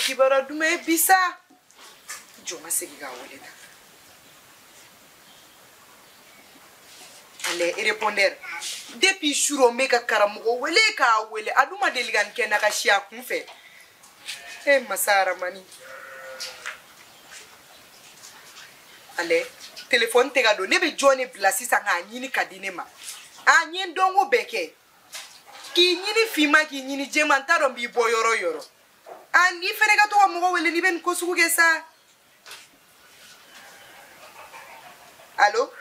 kibara dume bisa joma segi ga wele da ale répondeur depuis shuro meka karamugo wele ka wele aduma deligan kena ka shia kunfe masara mani ale téléphone te ga do ne be jone blasi sanga nyini kadine ma anyen dongo beke ki nyini fima ki nyini jemanta ro bi boyoro yoro ani fere ga to mo wele ni ben ko sugu ge sa allo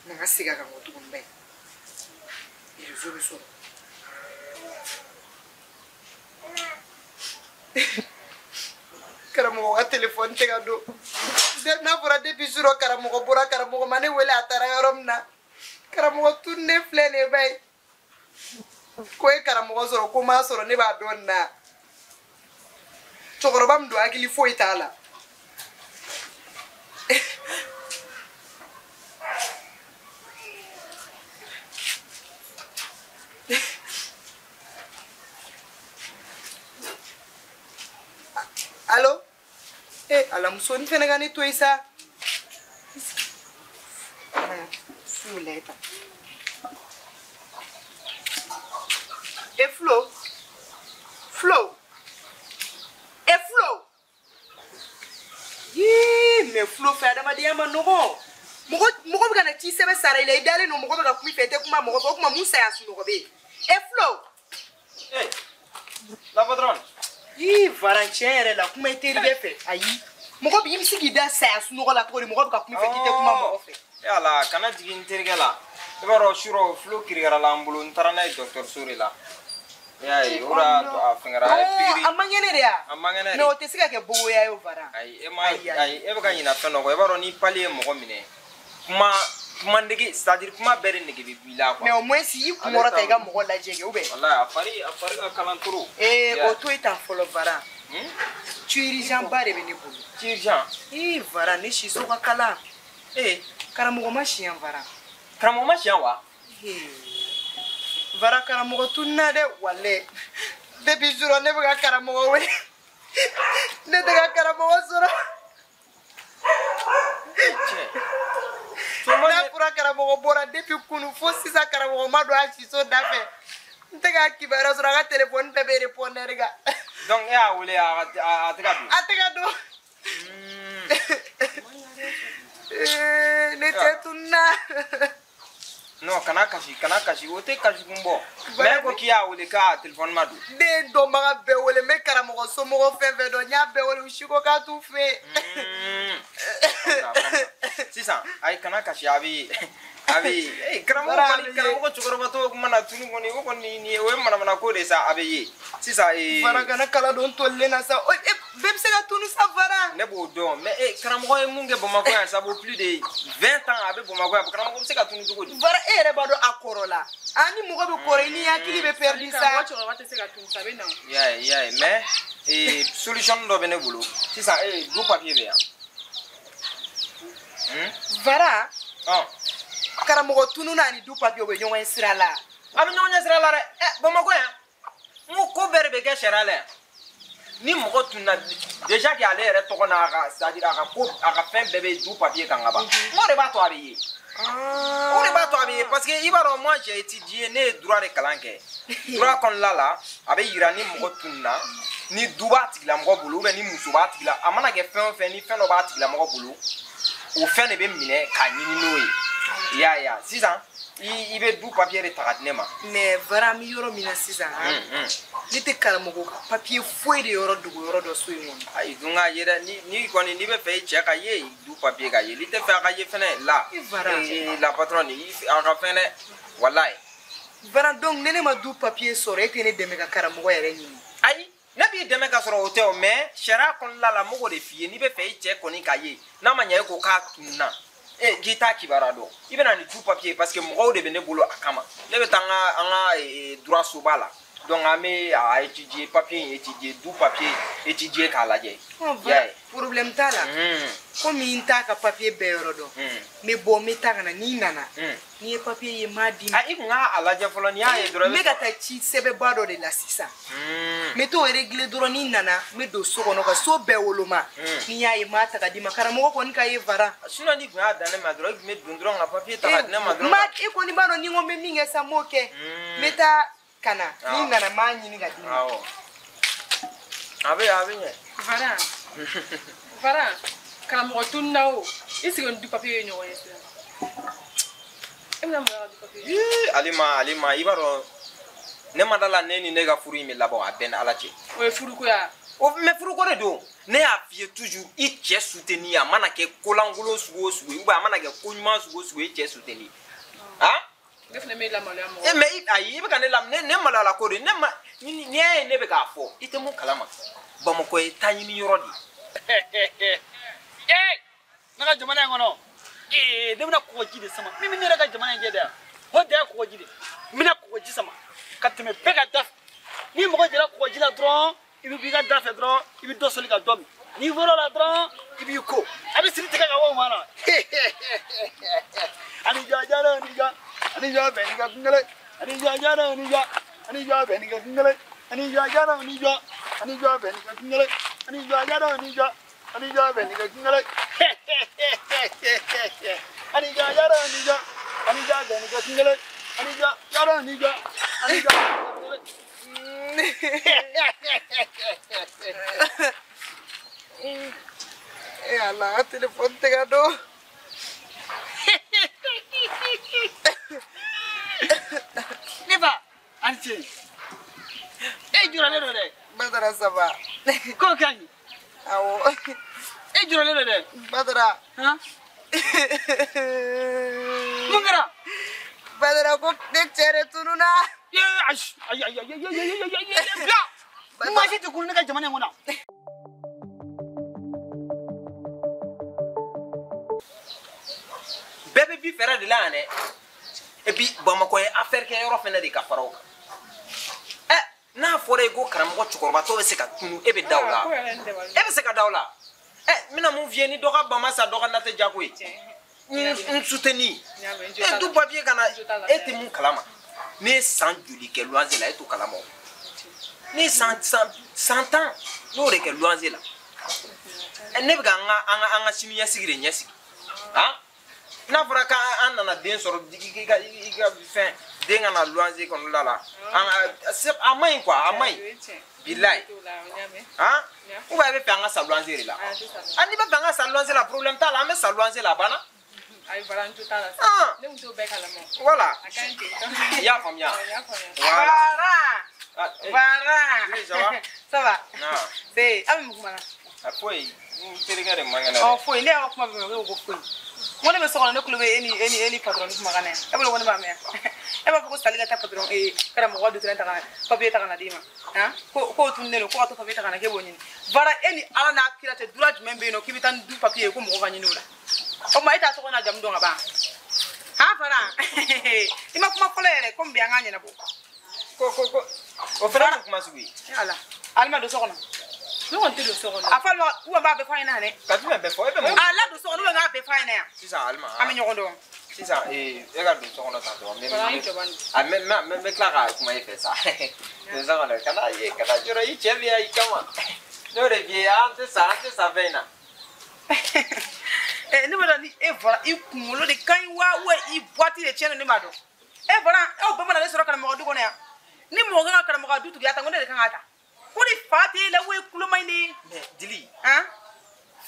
nangasiga ka ngotu kumbe izo karamo wa téléphone te ga do na fora depuis suro karamo ko bora karamo mane wele atara yoromna karamo tunne flene bay ko e karamo soro ko ma soro ne ba donna chogoro do agili fo itala Allô? Ala musoni fene gani to isa. Fuleta. Flo. Me Flo fa da madia manogo. Mogo bigana ti sebe sara ile idale no mogo bega kumi fete kuma mogo kuma musa ya sunogo be. Flo. La patronne. Varantiere la kuma iteri befe ayi mogo bi imsigi da sa sunogo la ko mogo bega kumi fete kuma mogo fe. Yala kana jigin tergela. Ibaro shuro Flo kirigara la ambulu ntarana docteur Surila. Yai ora to afengara pigiri amangene dia amangene no tesika ke bowo ya yo vara ai eba nyina feno ko ibaro ni pali mogo mine kuma ndigi c'est-à-dire kuma bere ndigi bi bila quoi mais au moins si kumoro ta ga mogo la jege ube wallahi afari ka kalanturu o to ita folo vara tu irijan bare be ne bulu tu irijan vara ne shi so ka kala karamogo mashian vara karamogo mashian wa vara karamogo tunna de walle depuis jour ne be karamogo we ne de karamogo soro na pura karamogo bora depuis kunu fo sisa karamogo mado achi so dafe ntega kibara soro ga téléphone bebe répondre ga donc ya wule atega do ne tetuna no kana kashi wote kashi kumbo me ko kiya wule ka téléphone madu de do maga be wole me karamogo so mogo fe do nya be wole ushiko ka tu fe sisa ay kana kashi abi karamogo chukoro bato mana tuni ngoni ko ni we mana ko de sa abi sisa vara kana kala don tolle na sa bem se ga tunu sa vara ne bo do mais karamogo munge bomako ya ça vaut plus de 20 ans abi bomako ya karamogo se ga tunu tugo vara ere bado akorola ani mugo be kore ni yakili be perdi sa yeah mais solution do bene bulu sisa do papier be ya vara karamogo tunu na ni du papier be nyonwa sirala abi nyonwa sirala re bomako ya mo ko berbe ke sherale ni mogo tunna déjà qui allait re to na ga c'est-à-dire aka fin bébé du papier kangaba mo re ba to abi on est pas toi parce que ibaro moi j'ai étudié né droit de kalanke droit kon lala abe irani mogo tunna ni duba tigla mogo bulu be ni musuba tigla amana ke fen ni fen no ba tigla mogo bulu o fen ne be mine ka nyini noyi ya sisan ibe du papier de tagadnema mais vraiment yoro mina sisan ni te karamogo papier foi de yoro do so yimon ay dunga yera ni koni ni be fe che ka ye du papier ka ye li te fe ka ye fene la la patronne aka fene wallahi bara donc nene ma du papier sore te ne deme ka karamogo yere ni ay na bi deme ka soro hotel mais shara kon la mogo de fie ni be fe che koni ka ye na manya ko ka tunna gita kibarado ibena ni du papier parce que mogo de bene bolo akama le betanga anga droit sobala donc an bɛ a étudier papier in étudier du papier étudier k'a lajɛ. problème t'a la komi n t'a ka papier bɛɛ yɔrɔ dɔn n bɛ bɔ n bɛ taa ka na n'i nana n'i ye papier ye n b'a d'i ma. I kun k'a lajɛ fɔlɔ n'i y'a ye dɔrɔn. n bɛ ka taa ci sɛbɛnba dɔ de la sisan n bɛ t'o régler dɔrɔn n'i nana n bɛ don so kɔnɔ ka so bɛɛ woloma n'i y'a ye n b'a ta ka d'i ma karamɔgɔ kɔni ka ye vara. sinon n'i kun y'a dan ne ma dɔrɔn i kun bɛ don dɔrɔn ka papier ta ka di ne ma dɔrɔn. e kɔni b'a dɔn ni n ko n bɛ min kɛ sa n b'o kɛ n bɛ taa ka na n'i nana n b'a ɲini ka d'i ma. a bɛ ɲɛ. Vara karamɔgɔ tunna o i sigi du papier ye ɲɔgɔn ye sisan e bɛna mun kɛ du papier. Alima i b'a dɔn ne ma da la ne ni ne ka furu in bɛ labɔ a bɛɛ ni Ala cɛ. O ye furuko ya. Mais furuko de don ne y'a f'i ye toujours i cɛ soutenir a mana kɛ kolankolon sugu o sugu ou bien a mana kɛ ko ɲuman sugu o sugu i cɛ soutenir han. Ne fana m'e lamaloya mɔgɔ. mais ayi i bɛ ka ne lamaloya ne maloyala ko de ne ma ni y'a ye ne bɛ k'a fɔ i tɛ mun kalama Bamakɔ ye taa ɲini yɔrɔ de. Ne ka jamana in kɔnɔ ne bɛna kɔgɔji de sama min ne yɛrɛ ka jamana in kɛ dɛ yan o de ye kɔgɔji de n bɛna kɔgɔji sama ka tɛmɛ bɛɛ ka da fɛ ni mɔgɔ jɛra kɔgɔji la dɔrɔn i bɛ bɔ i ka da fɛ dɔrɔn i bɛ dɔ soli ka dɔ min n'i bɔra la dɔrɔn i b'i ko a bɛ siri tigɛ ka bɔ o ma na ani jɔ jara ni jɔ ani jɔ bɛn ni ka kungɛlɛ ani jɔ jara ni jɔ ani jɔ bɛn ni ka kungɛlɛ ani jɔ jara ni jɔ ani jɔ bɛn ni ka kungɛlɛ ani jɔ jara ni jɔ ani jɔ bɛn ni ka kungɛlɛ ani jɔ jara ni jɔ ani jɔ bɛn ni ka kungɛlɛ ani jɔ jara ni jɔ ani jɔ ala téléphone tɛ ka don. ne ba an ce e juralen don dɛ. Badara saba. K'o ka ɲi. awɔ. e juralen don dɛ. Badara. mun kɛra. Badara ko ne cɛ de tununa. ayi bila. maa si tɛ kunu ne ka jamana in kɔnɔ. bɛɛ bɛ bi fɛrɛ de la yan dɛ et puis Bamakɔ ye affaire kɛ yɔrɔ fɛnɛ de ka fara o kan n'a fɔra ye ko karamɔgɔ cɛkɔrɔbatɔ bɛ se ka tunu e bɛ da o la e bɛ se ka da o la n bɛna mun f'i ye ni dɔ ka bama sa dɔ ka na tɛ jago ye n soutenir du papier ka na e tɛ mun kalama ne ye san joli kɛ luwanze la e t'o kalama o ne ye san tan n'o de kɛ luwanze la ne bɛ ka an ka sini ɲɛsigi de ɲɛsigi han. n'a fɔra k'an nana den sɔrɔ i ka fɛn den ka na luwanze kɔnɔna la a ma ɲi quoi a ma ɲi bilayi han ou bien e bɛ fɛ an ka sa luwanze de la n'i bɛ fɛ an ka sa luwanze la problème t'a la an bɛ sa luwanze la a banna. ayi Vara n jo t'a la ne kun t'o bɛɛ kalama. voilà a ka ɲi ten. i y'a faamuya. Vara. Ça va. C'est aw bɛ mun kuma na. foyi n terikɛ de man kɛnɛ. foyi ne y'a ka kuma bɛɛ mɛn ko foyi. n ko ne bɛ so kɔnɔ ne tulo bɛ e ni patron kumakan na yan e bolo ko ne b'a mɛn e b'a fɔ ko sali ka taa patron karamɔgɔ dɔ ta ka na papier ta ka na d'i ma han k'o tununnen don ko ka to papier ta ka na k'e b'o ɲini Vara e ni ala n'a kira cɛ dura jumɛn bɛ yen nɔ k'i bɛ taa ni du papier ye ko mɔgɔ ka ɲini o la o tuma e t'a tɔgɔ n'a jamu dɔn ka ban han Vara i ma kuma fɔlɔ yɛrɛ komi bi an k'a ɲɛnabɔ ko o fana ye kuma sugu ye. ala alima don so kɔnɔ. ne kɔni tɛ don so kɔnɔ. a fɔ alima ou bien b'a bɛɛ fɔ an ɲɛna dɛ. ka jumɛn bɛɛ fɔ e bɛ mun. a la don so kɔnɔ ou bien k'a bɛɛ fɔ an ɲɛna yan. sisan Alima an bɛ ɲɔgɔn dɔn. sisan e ka don so kɔnɔ tan dɔrɔn n bɛ tila ka kuma e fɛ sa don so kɔnɔ kana jɔrɔ i cɛ bɛ yan i kama n'o de f'i ye an tɛ sa fɛn in na. ne b'a dɔn ni e Vara i kunkolo de ka ɲi wa i boîte de tiɲɛ don ne m'a dɔn e Vara aw bɛɛ mana ne sɔrɔ karamɔgɔ du kɔnɔ yan ni mɔgɔ kan ka karamɔgɔ du tugu ta ko ne de kan ka ta ko ni fa t'e la o ye kulo man di. mais Dili han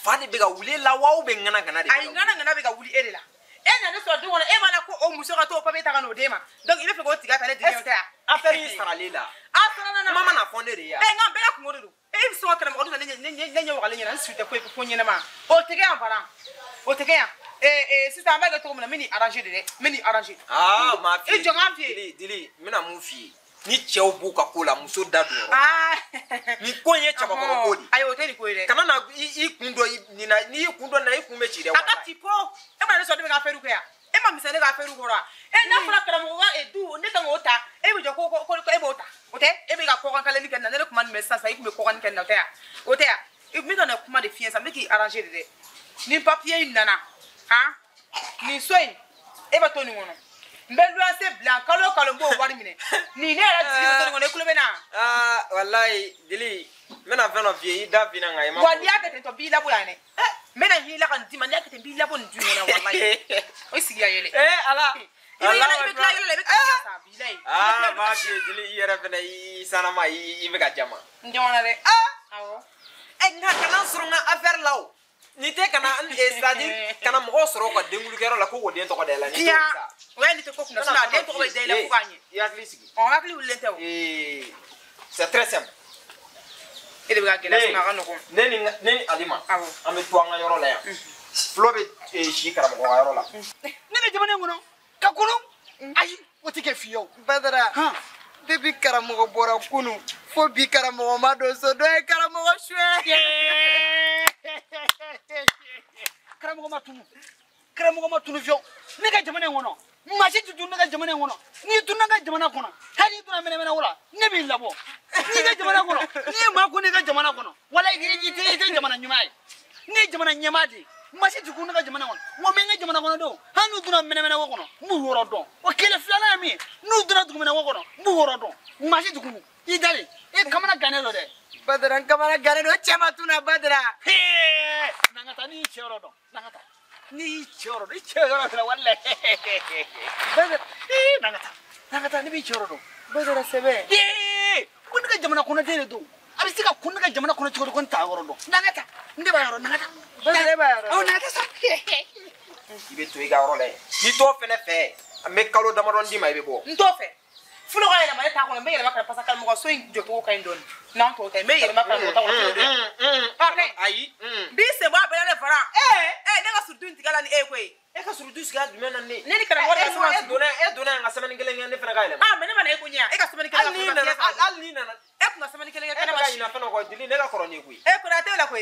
fa de bɛ ka wuli e la wa ou bien ŋanagana de. ayi ŋanagana bɛ ka wuli e de la e nana sɔrɔ du kɔnɔ e b'a la ko o muso ka t'o papier ta ka n'o d'e ma donc i bɛ fɛ k'o tiga ta ne dingɛ tɛ yan. affaire in sarali la. a sarala na. kuma mana fɔ ne de ye yan. nka bɛɛ ka kungo de don e bɛ sɔn ka karamɔgɔ du la ne ɲɛ wagalen ɲɛna n su tɛ ko ɲɛnama o tɛ kɛ yan Vara o tɛ kɛ yan sisan an b'a kɛ cogo min na n bɛ nin arranger de dɛ n bɛ nin arranger. maa f'i ye i jɔ n k'a f'i ye. Dili n bɛna mun f'i ye ni cɛw b'u ka ko la muso da don yɔrɔ. nin ko in ye cɛbakɔrɔ ko de. ayi o tɛ nin ko ye dɛ. kana na i kun dɔ nin na n'i y'i kun dɔ nin na i kun bɛ ci dɛ. a ka ci po e bɛna ne sɔrɔ ne bɛ ka affaire kɛ yan e ma misale ka feru gora e na fura kara mo ga e du ne ka ngota e bi jo ko e bota ote e bi ga ko kan kale ni ken na ne kuma ni messa sa iku me ko kan ken na ote ya e mi kana kuma de fiança me ki arranger de ni papier nana ha ni soin e ba to ni ngono mbelu ase blanc kalo mbo wari mine ni ne ara dili to ngono e kulo bena wallahi dili mena feno vie ida vina ngai ma wali aka to bi labo yani mena hila kan di man yakete bi labo ndu ngona wallahi o sigi ayele ala wallahi be kla yele be ka bi lay ma vie dili yere fena I sana ma I be ka jama ndona de awo nga kana surunga affaire law ni te kana c'est-à-dire kana mo soro ko dengulu kero la ko wodien to ko de la ni ya ouais ni te ko kuna sala de to ko de la ko gagner ya glissigi on va clé le tew c'est très simple et de gagner la sima kan ko neni alima ame tuanga yoro la ya flobe shi kara mo yoro la nene jamane ngono ka kunu ayi woti ke fiyo badara depuis karamogo bora kunu fo bi karamogo mado so do e karamogo shwe karamogo matunu fiyo ne ka jamane ngono maji tutu ne ka jamane ngono ni tunna ka jamana kono hali tuna mena wala ne bi labo ni ka jamana kono ni ma ko ne ka jamana kono wala ni ti jamana nyumai ni jamana nyamadi maji tutu ne ka jamana kono mo me nga jamana kono do hanu tuna mena kono mu woro do o kele flana mi nu tuna tu mena kono mu woro do maji tutu I dali e kamana ganelo de badara kamana ganelo chama tuna badara nangata ni choro do nangata ni choro do wala badara nangata ni bi choro do badara sebe kun ka jamana kono de do abi sika kun ka jamana kono choro kon ta woro do nangata ndi ba yoro nangata badara ba yoro o nangata sa ibe to iga ro le ni to fene fe me kalo damaron di mai be bo nto fe fulo ga ila male ta ko me yele makara pasaka mo so joto ko indon non to te me yele makara mo ta ko okay ayi bi se ba bele le fara ne ga surdu ntigala ni kwe e ka suru dusiga dumena ni ne ni kara mo da sama dona nga samani kele ngene fena ga ile me ne ma na ekunya e ka samani kele al ni na e ku samani kele kana ma shi na fena ko dili ne ga koro ni ku ko na te la ko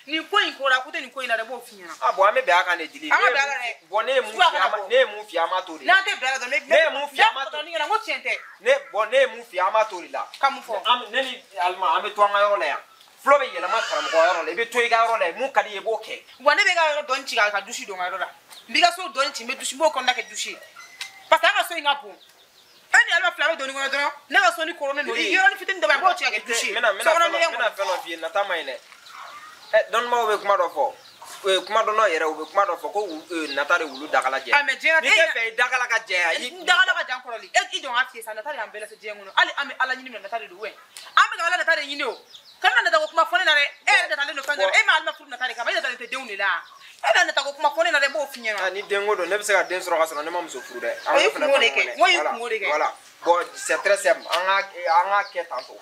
ni ko in ko ra ku te ni ko ina da bo finya abo ame be aka ne dili bo ne mu fi ama to ri na te bra do ne mu fi ama to ni na mo tiente ne bo ne mu fi ama to ri la kamu fo am ne ni alma ame to nga yoro la ya flobe yela ma kara mo yoro la be to iga yoro la mu kali e bo ke wane be ga don ci ga ka dushi do ngaro la biga so don ci me dushi bo kon na ke dushi parce que ga so inga po ani alba flabe do ni ngono do na ga so ni korone no yoro ni fitin do ba bo ci ga dushi mena feno fi na tamaine don ma obe kuma do fo kuma do no yere obe kuma do fo ko natare wulu dakala je ame je ni ke fe dakala ka je ayi dakala ka jan koroli i don afie sa natare ambele se je ngono ali ame ala nyini no natare do we ame ga ala natare nyini o kana na ko kuma fone na re da tale no fanga ma alma furu natare ka ba da tale te deuni la na ta ko kuma fone na re bo finya ani dengo do ne be se ka den soro ka sona ne ma muso furu de ayi funa ngode ke voilà bon c'est très simple anga ke tanto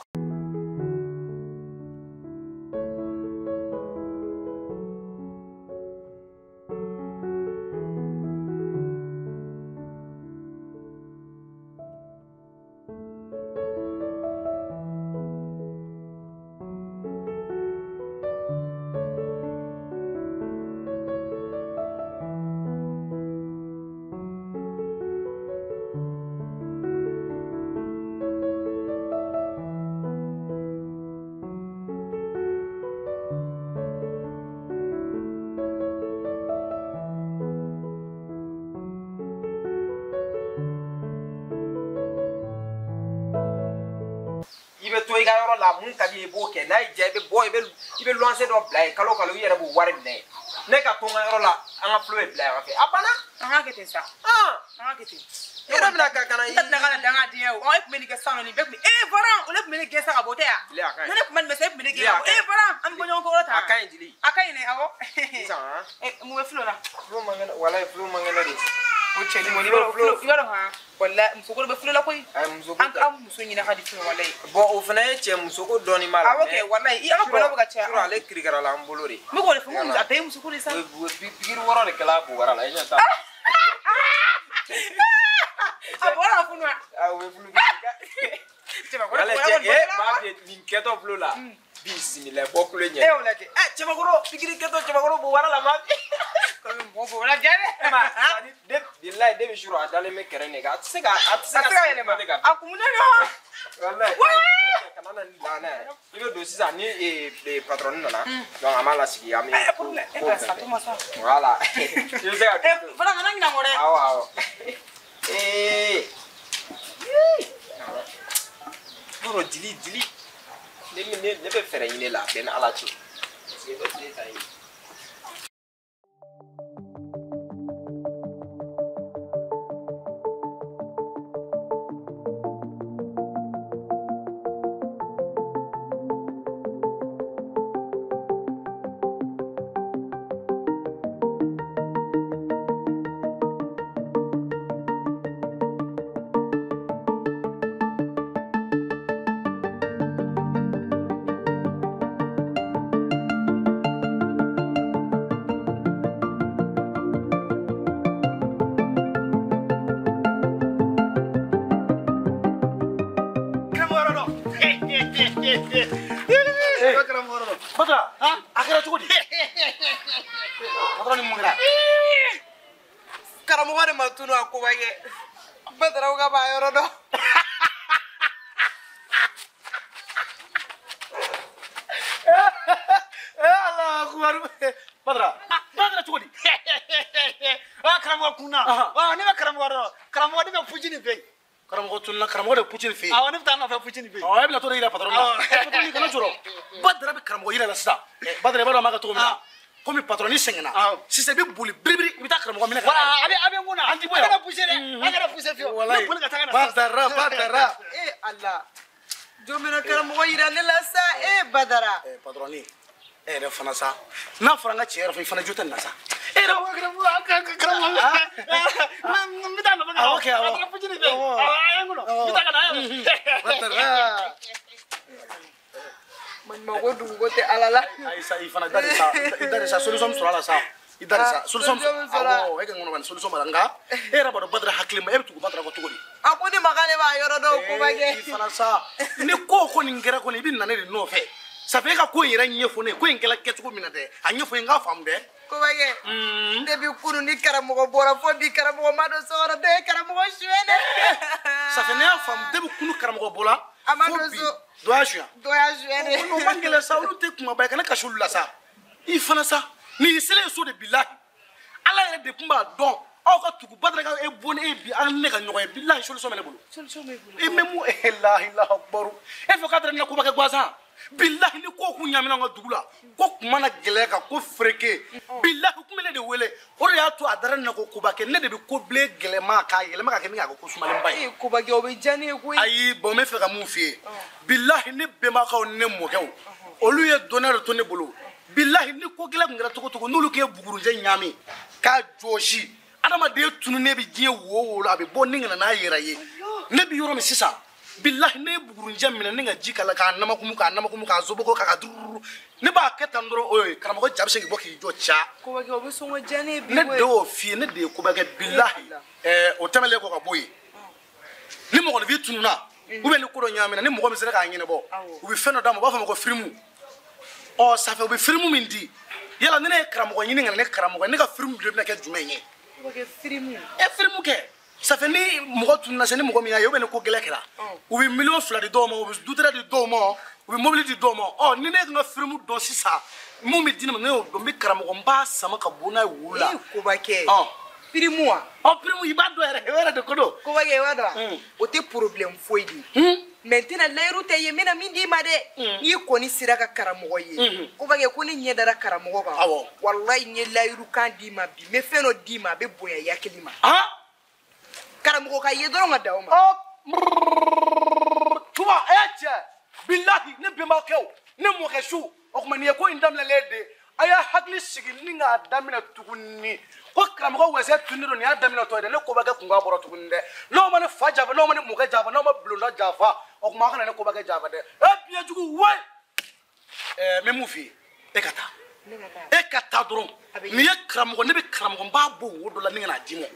ibe to iga yoro la mun ka di bo ke na je be boy ibe lancer do blay kalo yere bu ware ne ka to yoro la anga flow blay wa fe apana anga kete sa anga kete yoro bla ka kana yi na kana danga di o e kumeni ke sa no ni be mi varan o le kumeni ke sa ka bote ya ne kumeni me se kumeni ke varan am go nyon ko ta akai dili akai ne awo isa mu we flow na flow mangana wala flow mangana di o cheli mo ni yoro ha wala musoko be flow la koy an ka muso nyina ka di flow wala bo o fana che musoko doni mala awo ke wala i aka bolo ga cha sura le kirigara la ambolori mi ko le fu mu abe musoko le sa bigir woro de kala bu wara la nya ta abora funwa we fulu ga wala che ma de linketo flow la bismillah bokule nya wala ke chema goro bigir keto chema goro bu wara la ma karamɔgɔ fo la jɛnɛ ma bilahi de bɛ suru a dalen bɛ kɛrɛ ne kan a tɛ se ka yɛlɛma a kun ne don wallahi kana na nin bila n'a ye i bɛ don sisan ni patron nana donc an b'a lasigi an bɛ ko bɛɛ voilà i bɛ se ka fana kana ɲinɛ kɔ dɛ awɔ yɔrɔ dili ne bɛ fɛɛrɛ ɲini la bɛɛ ni ala cɛ parce que dɔ tile ta ye Badra, akhirnya cukup di. Badra ni mungira. karamɔgɔ de ma tunu a koba kɛ Badara ka b'a yɔrɔ dɔn Allah akbar. Badra cukup di. Karamɔgɔ kunna ne bɛ karamɔgɔ dɔn karamɔgɔ de bɛ puji ni fɛ Karamɔgɔ tunna karamɔgɔ de pucci fi. ne bɛ taa nɔfɛ puji ni fɛ E bɛna to de yira patron na. Patron ni kana jɔrɔ. Badra bɛ karamɔgɔ yira la sisan. Badra b'a dɔn a ma kɛ cogo min na. Komi patron ni sɛgɛnna. Sisan i bɛ boli biribiri i bɛ taa karamɔgɔ minɛ ka na. voilà a bɛ mun na An ti bɔ yan. an kana puji dɛ an kana puji fiyewu Wallahi. ne boli ka taa ka na Badra. Allah jɔn bɛna karamɔgɔ yira ne la sa Badara Patron ni. E yɛrɛ fana sa. N'a fɔra an ka cɛ yɛrɛ fɔ i fana jo tɛ nin na sa. karamɔgɔ n bɛ taa nɔfɛ ka na Ok, awɔ. an kana puji ni fɛ a ye n kɔnɔ n bɛ taa ka na Badra. maɲumanko duguko tɛ Ala la Ayi sa i fana da de sa solution sɔrɔ a la sa. I da de sa solution awɔ e ka ŋɔnɔ solution b'a la nka e yɛrɛ b'a dɔn Badra hakili ma e bɛ tugu Badra kɔ cogo di. a ko ne ma k'ale b'a yɔrɔ dɔn koba I kɛ fana sa ni ko ko nin kɛra kɔni i bɛ na ne de nɔfɛ. Ça fait ka ko in yɛrɛ ɲɛfɔ ne ko in kɛla kɛcogo min na dɛ a ɲɛfɔ n k'a faamu dɛ. koba kɛ depuis kunu ni karamɔgɔ bɔra fo bi karamɔgɔ ma don so kɔnɔ dɔ ye karamɔgɔ suyɛn dɛ Ça fait ne y'a faamu depuis kunu karamɔgɔ bɔla a ma fo don bi so dɔ y'a suɲɛ. dɔ y'a suyɛn dɛ O man gɛlɛn sa olu tɛ kumaba ye kana kasi olu la sa. I fana sa nin selen so de bilahi Ala yɛrɛ de tun b'a dɔn aw ka tugu Badara ka e bɔ ni e bi an ne ka ɲɔgɔn ye bilahi solution bɛ ne bolo. solution bɛ bolo E mɛ mun la ilaha akbar e fɛ k'a dara ne la ko bɛ kɛ gansan bilahi ni ko kun ɲamina an ka dugu la ko kuma na gɛlɛya kan ko fereke bilahi kun bɛ ne de wele o de y'a to a dara ne la ko koba kɛ ne de bɛ ko bilen gɛlɛma k'a yɛlɛma ka kɛ min k'a kɛ ko sumalenba ye. koba kɛ o bɛ diya ne ye koyi ayi bon n bɛ fɛ ka mun f'i ye bilahi ne bɛnbakaw ni ne mɔkɛw olu ye dɔnniya de to ne bolo bilahi ni ko gɛlɛn tun kɛra cogo cogo n'olu k'e bugurunjɛ ɲami k'a jɔsi adamaden tununnen bɛ diɲɛ wo wo la a bɛ bɔ ni kana n'a yɛrɛ ye ne bɛ yɔrɔ min sisan bilahi ne ye bugurunjɛ minɛ ni ka ji k'a la k'a namakumu k'a zoboko k'a dururu ne b'a kɛ tan dɔrɔn o ye karamɔgɔ ja bɛ se k'i bɔ k'i jɔ ca koba kɛ o bɛ sɔn ka diya ne ye bi ne de y'o f'i ye ne de ye koba kɛ bilahi o tɛmɛlen kɔ ka bɔ yen ni mɔgɔninfin tununa ou bien ni ko dɔ ɲaamina ni mɔgɔ min sera k'a ɲɛnabɔ u bɛ fɛn dɔ d'a ma u b'a fɔ a ma ko firimu ça fait u bɛ firimu min di yala ni ne ye karamɔgɔ ɲini ka na ne karamɔgɔ ne ka firimu de bɛna kɛ jumɛn ye koba kɛ firimu firimu kɛ ça fait ni mɔgɔ tununa se ni mɔgɔ min y'a ye ou bien ni ko gɛlɛn kɛra u bɛ miliyɔn 2 di dɔw ma u bɛ dutɛrɛ di dɔw ma u bɛ mobili di dɔw ma ni ne ye n ka firimu dɔn sisan mun bɛ di ne ma ne y'o dɔn n bɛ karamɔgɔ n b'a sama ka bɔ n'a ye wulu la koba kɛ firimu wa firimu i b'a dɔn yɛrɛ o yɛrɛ de ko don koba kɛ i b'a dɔn o tɛ problème foyi de maintenant layiru tɛ yen n bɛna min d'i ma dɛ n'i kɔni sera ka karamɔgɔ ye koba kɛ ko ne ɲɛ dara karamɔgɔ kan walayi n ye layiru kan d'i ma bi n bɛ fɛn dɔ d'i ma a bɛ bonya i hakili ma karamɔgɔ ka ye dɔrɔn ka da o ma tuba cɛ bilahi ne bɛnbakɛw ne mɔkɛ su o tuma nin ye ko in daminɛlen de a y'a hakili sigi ni k'a daminɛ tuguni ko karamɔgɔ wɛsɛ tunnen don nin y'a daminɛ tɔ ye dɛ ne ko bɛ kɛ kun k'a bɔra tuguni dɛ n'aw ma ne fa janfa n'aw ma ne mɔkɛ janfa n'aw ma bulonda janfa o tuma a kana ne ko bɛ kɛ janfa dɛ biɲɛjugu wai n bɛ mun f'i ye e ka taa e ka taa dɔrɔn nin ye karamɔgɔ ne bɛ karamɔgɔ n b'a bɔ wo dɔ la ni ka n'a d'i ma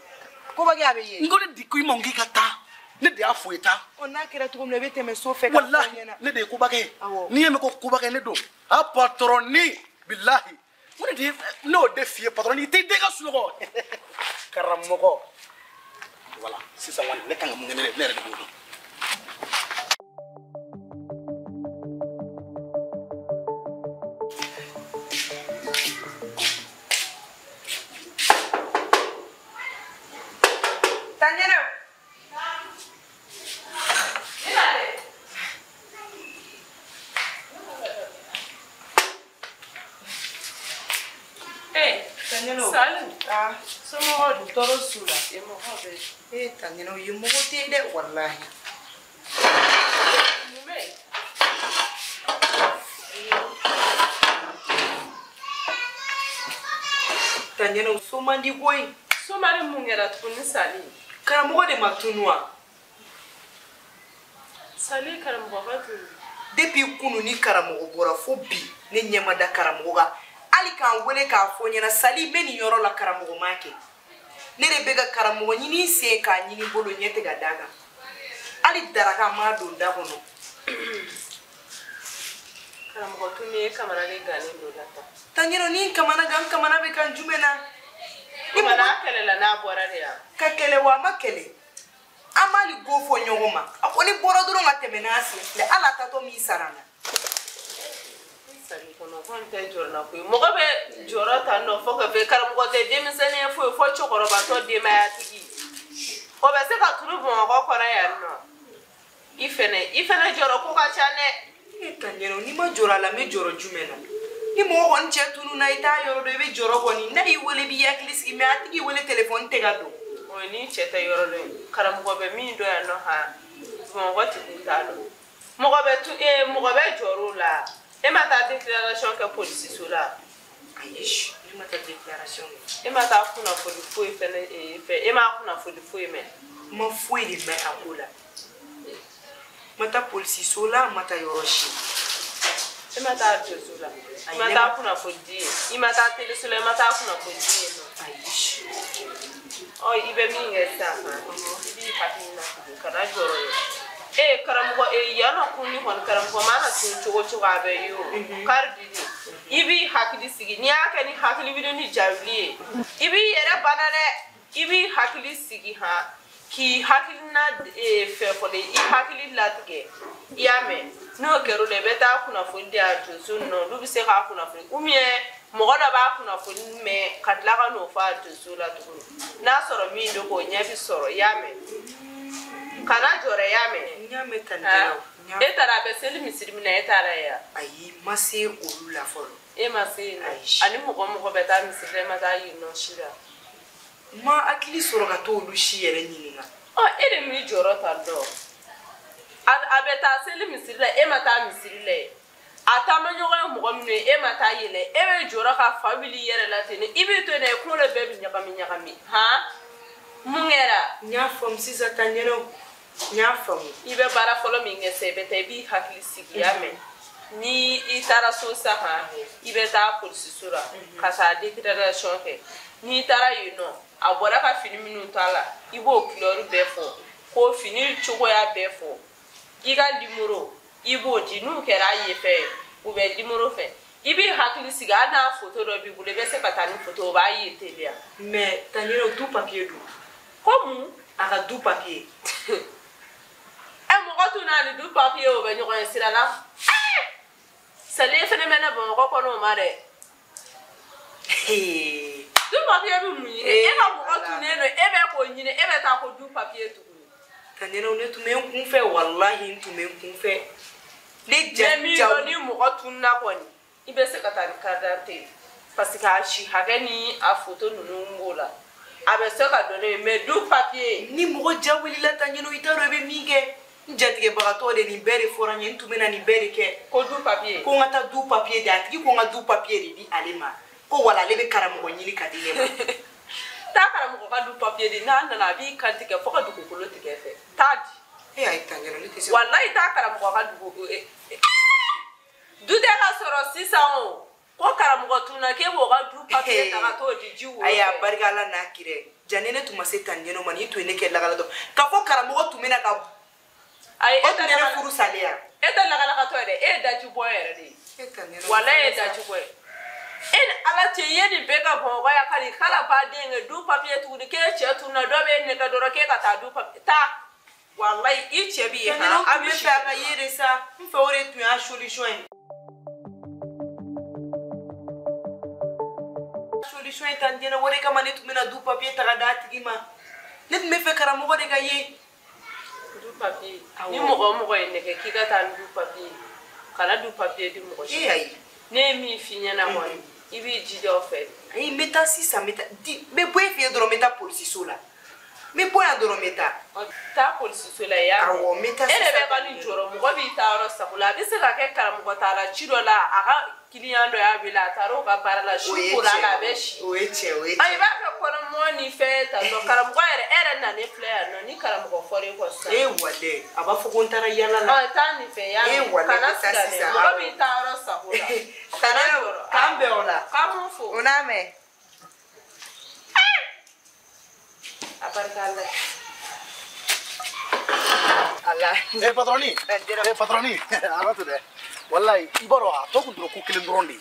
koba kɛ a bɛ ye n ko ne di ko i ma n k'i ka taa ne de y'a fɔ i ta n'a kɛra cogo min na i bɛ tɛmɛ so fɛ ka fɔ wallahi ɲɛna ne de ye koba kɛ n'i ye mɛn ko koba kɛ ne don a patron ni bilahi Mun de n'o de fie patron ni te de ka sunɔgɔ karamɔgɔ voilà sisan wani ne kan ka mun kɛ ne yɛrɛ de b'o dɔn. Tanyana you mo te de wallahi Tanyana so mandi boy so mari mungera tuni sali karamo de matunwa sali karamo batu depuis kunu ni karamo bora fo bi ne nyama da karamo ga ali kan wele ka fo nyana sali meni yoro la karamo make ne de bega karamo nyini se ka nyini bolo nyete ga daga ali daraka ma do da hono karamo tuni kamara le gane do lata Tanyero ni kamana be kan jumena ni mana kele la na bora de ya ka kele wa makele amali go fo nyogoma akoni bora duro ngatemena asi le ala tato mi sarana sali kono konte jorna ko mo ko be jorata no fo ko be karam ko de demisene fo chokoro ba to de ma ya tigi o be se ka turu mo ko kora ya no ifene joro ko ka chane Tanyero ni ma jora la me joro jumena ni mo won chetunu na ita yoro do be joro koni na i wele bi yaklis me atigi wele telephone te gado o ni cheta yoro do karam ko be mi do ya no ha mo ko ti dalo mo ko be tu mo ko be joro la e mata déclaration que police sura ayish ni mata déclaration e mata kuna fodi foi fene e ma kuna fodi foi me ma foi ni me akula mata police sola mata yoroshi e mata sura mata kuna fodi e mata tele sola mata kuna fodi ayish o ibe mi ngesa bi patina kana joro karamugo yana kuni hon karamugo mana tun chogo abe yo kardidi ibi hakili sigi ni aka ni hakili video ni javlie ibi yere banane ibi hakili sigi ha ki hakili na fe fode I hakili latge yame no kero le beta kuna fundi atu sunno dubi se ka kuna fundi umie mogoda ba kuna fundi me katla ka no fa atu sula tu na soro mi ndo ko nyabi soro yame kana jore yame nyame tandero etara beseli misiri na etara ya ayi mase olula folo mase ani mo beta misiri mata yino shira ma akili soro ka to olushi yere nyinga ere mi joro tando abeta seli misiri la mata misiri le atama nyoga mo mne mata yele be joro ka family yere la tene ibi to ne ko le be nyakami ha mungera nya fom sisa tanyero nyafamu ibe bara folo minge sebete bi hakili sigi yame ni itara so saha ibe ta police sura kasa declaration ke ni itara abora ka fini minuto ala ibo kiloru befo ko fini chugo ya befo iga limuro ibo dinu kera yefe ube limuro fe ibi hakili sigi ana photo do bi bule be se patani photo ba yetelia mais tanyero tout papier du comme aka du papier mo ko na ni du papier o be nyo ko sira la sale fene mena bon ko no mare du papier bi mu e ba mo ko ne no e be ko nyine e be ta ko du papier tu tanyero ne tu men kun fe wallahi tu men kun fe le mi do ni mo ko na ko ni ibe se kata ni kadate parce que ashi hagani a photo nunu ngola abe se ka donner mais du papier ni mo jawili la tanyero itaro be mige njatige bagato de ni bere foranye ntumena ni bere ke ko du papier ko ngata du papier de atiki ko ngata du papier di alema ko wala lebe karamo nyini kadile ma ta karamo ka du papier di na na bi kantike foka du ko lo tike fe tadi ay tanyero ni tese wallahi ta karamo ka du du de ka soro 600 ko karamo ko tuna ke bo ka du papier ta ka to di jiwo aya barigala na kire janene tuma se tanyero mani to ne ke lagala do ka fo karamo ko tumena ka ay eta na furu salia eta la kala ka to de da ju boy re di wala da ju boy en ala te yedi bega bongo ya kali kala pa denge du papier tu de ke che tu na do be ne ka do ke ka ta du papier ta wallahi i che bi ha abi fa ka yere sa mfa ore tu ya solution tan dina wore ka mane tu mina du papier ta da tigima net me fe kara mo de ka ye du papier ni mo ne ke ki ka ta du papier kana du papier di mo e ai ne mi finya na mo ibi jido fe ai meta si sa meta di me boy fi do meta police sola me boy adoro meta ta police sola ya awo meta ene be ka ni joro mo bi ta ro sakula bi se ka ke kara mo ta la chiro la aga kiliando ya bila taro ka para la shukura la beshi oeche ai ba ka kono mo ni fe ta no kara mo era na ne player no ni kara mo fore ko sa e wale aba fukuntara yala la ta ni fe ya kana sisa mo bi ta ro sakula kana joro kambe ola kamu fu oname apartale ala patroni patroni ala to de wallahi ibaro a to kun dro ko kelen drondi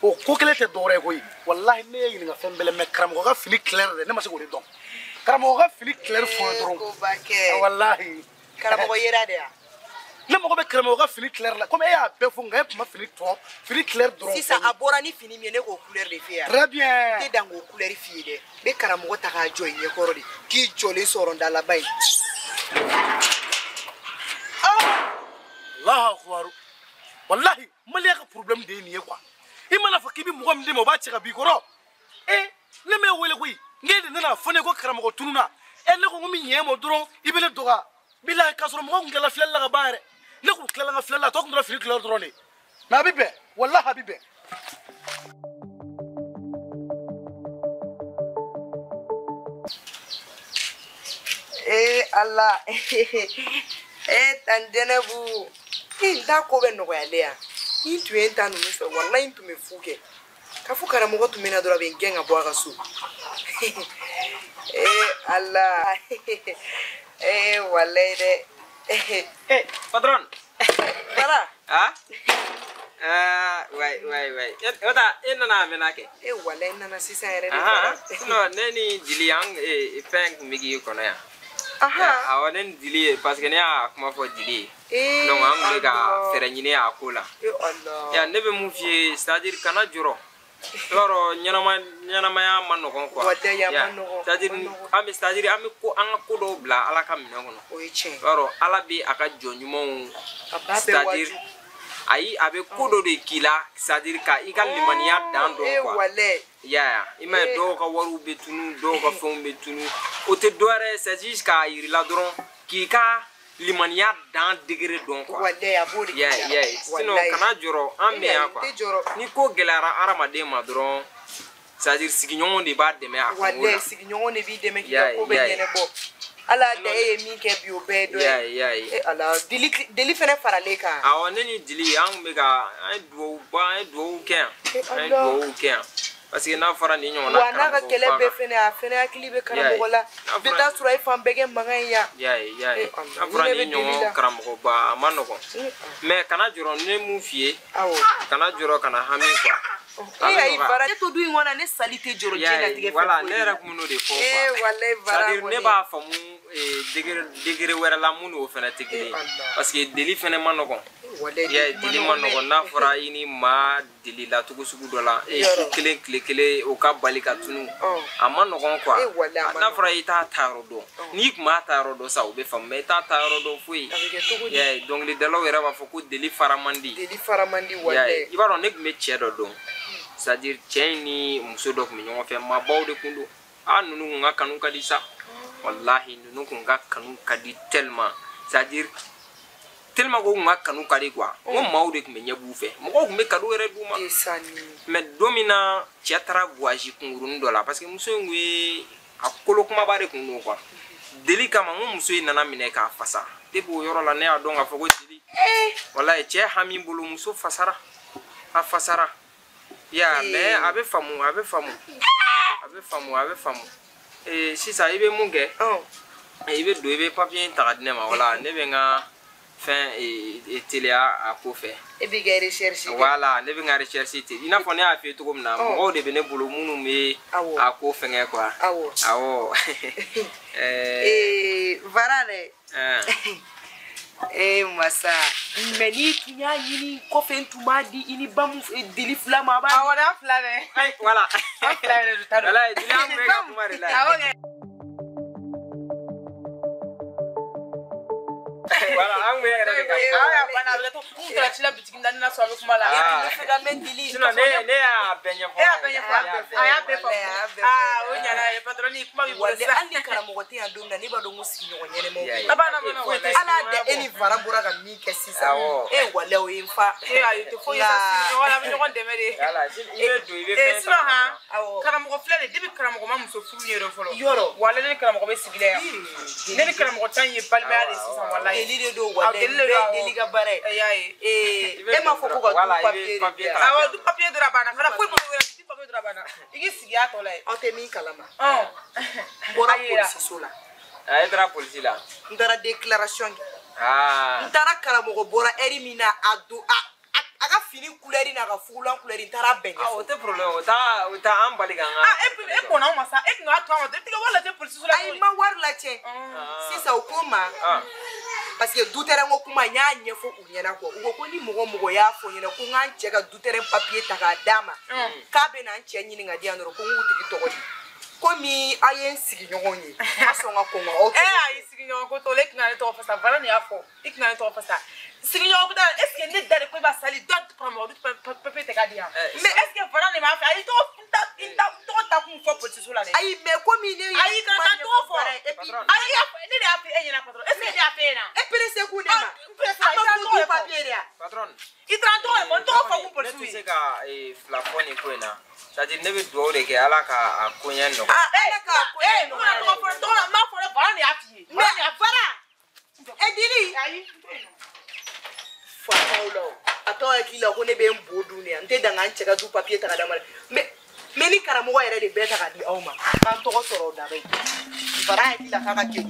o ko kelen te dore koy wallahi ne yi nga fembele me kram ko ga fili clair de ne ma se ko don kram ko ga fili clair fo dron ko bake wallahi kram ko yera de ne mo ko be kram ko ga fili clair la comme e a be fo nga ma fili top fili clair dron si ça abora ni fini mi ne ko couleur de fia très bien te dango couleur fi de be kram ko ta ga joy ne ko rodi ki jole soron da la bay Allah akbar wallahi maliya ka problem de ni quoi imana fa kibi mo mde mo ba ci ga bi ko ro ne me wele ko ngede na fone ko karamo ko tununa ne ko mi nyemo dron ibele doga billahi kasro mo ngela flella ga bare ne ko klela ga flella to ko dro fili klo drone na bibe wallahi habibe Allah tandenebu nda ko be no yalea intu enta no me wallahi intu me fuke kafu karamo ko tumena dora be ngenga bo aga su Allah wallahi de patron para wai ota ina na menake wallahi nana sisa ere de no neni jiliang feng migi kono ya awonen dili parce que ne a kuma fo dili donc an ga fere nyine akula ya ne be mu fi c'est-à-dire kana juro loro nyanama ya manno kon quoi c'est-à-dire am ko an ko do bla ala kam ne kono loro ala bi aka jonyumo c'est-à-dire ayi abe ko do de kila c'est-à-dire ka igal limaniya dan do quoi ya ima do ka waru betunu do ka fon betunu o te doire c'est juste ka iri la dron ki ka limaniya dan degré don quoi ya sinon kana joro ambe ya quoi ni ko gelara aramade ma dron c'est dire sigignon de ba de me akula sigignon de bi de me ki ko be nyene bo ala de e mi ke bi obe do ala dili fene farale ka awone ni dili an be ka ai do ken parce que na fara ni nyona wana ka kele be fene a fene akili be karamo la beta sura ifam bege mangaya na fara ni nyon karamo ba amano ko mais kana juro ne mu fie kana juro kana hami quoi ai bara to du ngona ne salite joro jena tige voilà ne ra kumuno de fo wallahi bara c'est-à-dire ne ba famu degré wera la muno fene tigiri parce que deli fene manoko deli manoko na fara ini ma deli la tugu sugu dola kele o ka balika tunu amanoko quoi na fara ita tarodo ni kuma tarodo sa o be famu mais ita tarodo fui donc le delo wera ba foko deli faramandi wallahi ibaro ne me chedo do c'est-à-dire tieni muso dok mi nyongo fe ma bawde kundu nunu nga kanu kadi sa wallahi nunu nga kanu kadi tellement c'est-à-dire tellement ko nga kanu kadi quoi mo mawde ko me nyabu fe mo ko me kadu re duma mais domina tiatra voyage kungurun dola parce que muso ngwe akolo kuma bare kunu quoi delika ma mo muso nana mine ka fasa debo yoro la ne adonga foko dili wallahi che hamin bulu muso fasara afasara ya mais abe famu si ça ibe munge ibe do ibe papier takadne ma wala ne be nga fin et télé à ko fait et bi ga recherche voilà ne bi nga recherche ti ina fo ne a fait to comme na mo de bene bolo munu me a ko fenga quoi awo varane masa meni kinya yini ko fen tuma di ini bam dili flama ba awara flame ay voilà flame du tado voilà dili am me ga kuma la voilà am me aya bana le to kunta chila bitiki ndani na so kuma la ni fega mendili sino ne a benye fo aya be fo onya na patroni kuma bi wale andi karamo te andonga ni bado musinyo nyene mo abana bana wale ala de eni varambura ga mi kesisa wale o infa ayo te fo yesa wala bi ngon demere voilà ibe do ibe fe sino ha karamo flele debi karamo ma muso furu yero folo yoro wale ne karamo be sigile ya ne karamo tan ye palme ale sisa wala deli do wale deli ga bare e ma fo ko ga papier awa du papier de rabana kala fo mo du papier de rabana igi sigia to le o te mi kalama bora police sola ay dra police la ndara déclaration ndara karamo bora eri mina adu aga fini couleur na ga fulan couleur ndara benye o te problème o ta ambali ganga e bona ma sa e nga to ma te wala te police sola ay ma war la che si sa ukoma parce que doutere ngo kuma nyanye fo unyana ko ugo ko ni mugo ya fo nyina ko ngan cheka doutere papier ta ga dama ka be na nche nyini ngadi anoro ko nguti kitoko ko mi ayen sigi nyonyi aso nga ko ngo okay ay sigi nyonyi ko to lek ngani to fa sa bala ni afo ikngani to fa sa sigi nyonyi ko est-ce que ne dare ko ba sali dot promo du papier te ga dia mais est-ce que voilà ni ma fa ay to ta ku fo police sola ni ay me ko mi ne ay ka ta to fo et puis ay ni de afi enyina patron est-ce que de afi na e presse ku ne ma presse ay to papier ya patron itranto e mon to fo ku police tu sais ka flafoni ko na ça dit ne be do de ke ala ka akonya no ala ka akonya no na to fo to ma fo ba ni afi me afara e dili ay fa paulo ato e kila ko ne be mbodu ne ante danga ncheka du papier ta kada mala me ni karamo wa yere de beta ka di awma kan to ko soro da bai fara e kila ka ka ke